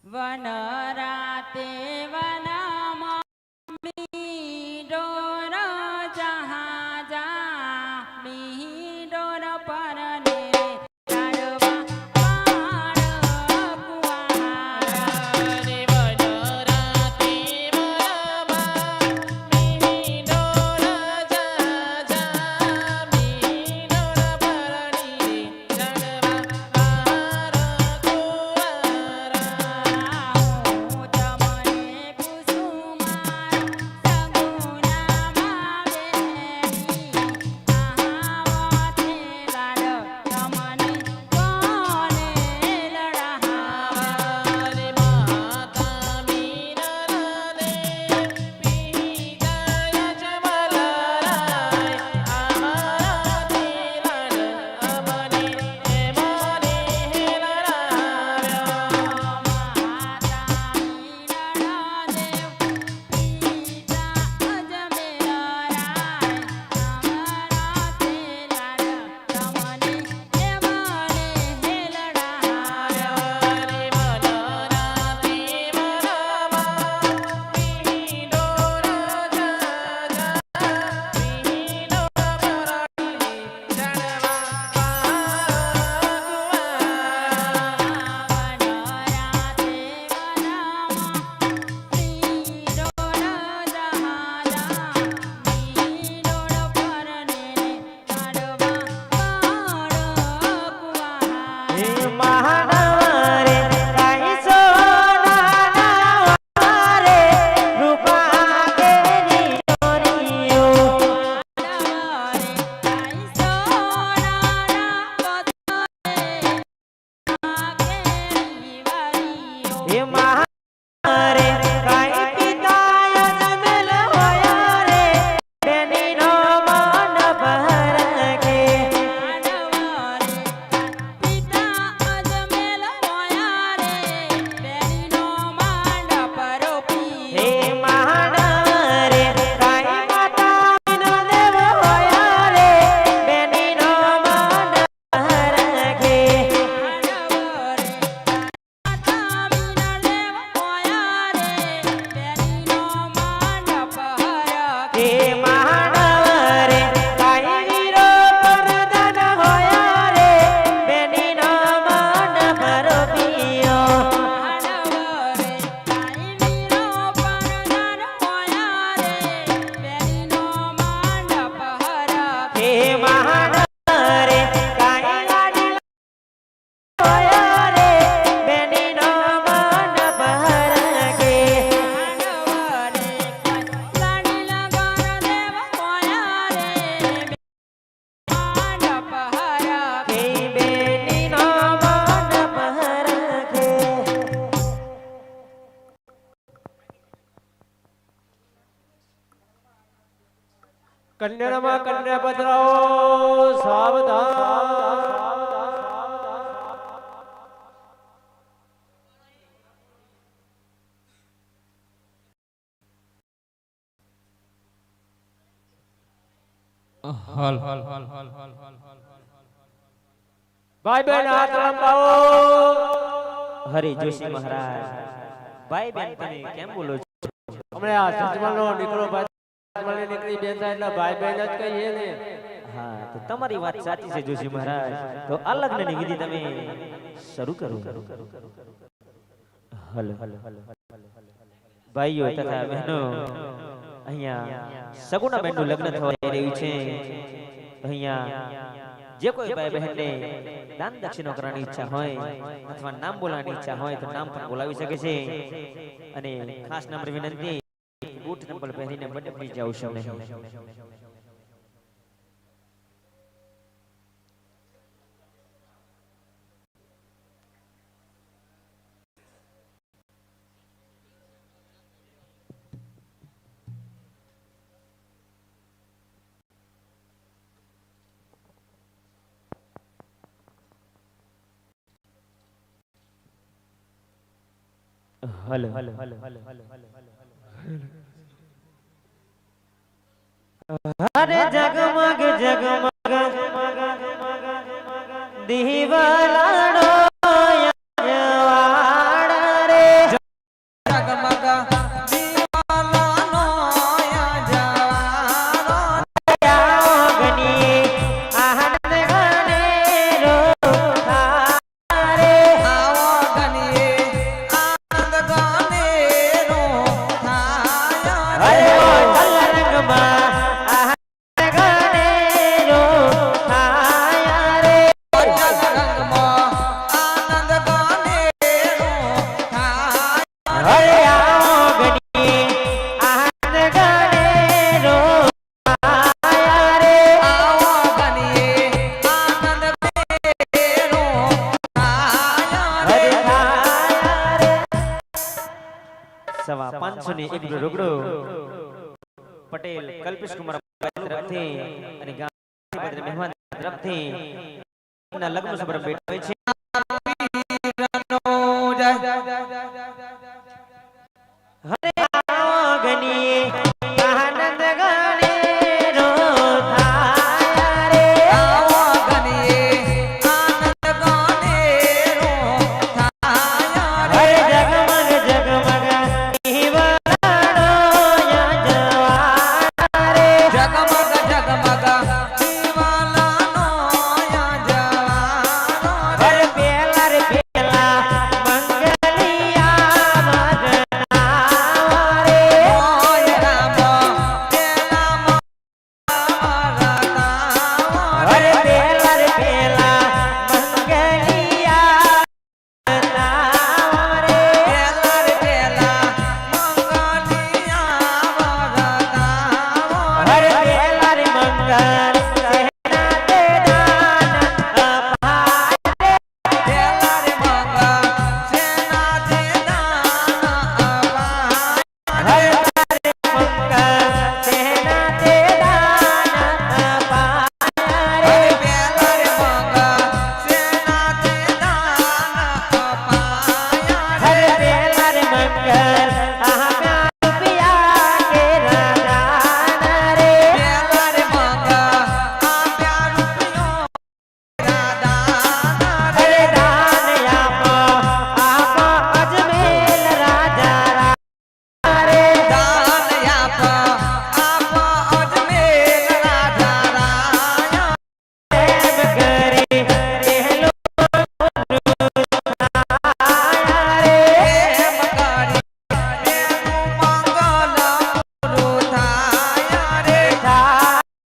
One રાતે વનમાં door જહાજા door પરને કન્યામાં કન્યા પધરાવો સાવધાન ભાઈ બહેન હાથ લંબાવો હરે જોશી મહારાજ ભાઈ બહેન તમે કેમ બોલો છો? હમણે આ સજમલનો દીકરો ભાઈ સજમલની દીકરી બેન થાય એટલે ભાઈ બહેન જ કહીએ ને. હા તો તમારી વાત સાચી છે જોશી મહારાજ. તો આ લગ્નની વિધિ તમે શરૂ કરો. હલો ભાઈઓ તથા બહેનો અહીંયા સગુણા બહેનનું લગ્ન થવા જઈ રહ્યું છે. અહીંયા જે કોઈ ભાઈ બહેનને દાન દક્ષિણા કરવાની ઈચ્છા હોય અથવા નામ બોલવાની ઈચ્છા હોય તો નામ પણ બોલાવી શકે છે. અને ખાસ નમ્ર વિનંતી બૂટ ચંપલ પહેરીને મંડપની જાવ છો નહીં. હલો અરે જગમગ જગમગ દીવલાડો યજવાડ રે સવા 501 રૂગડો પટેલ કલ્પેશ કુમાર તરફથી અને ગામના મહેમાન તરફથી ના લગ્ન સમારંભ બેઠા હોય છે હરે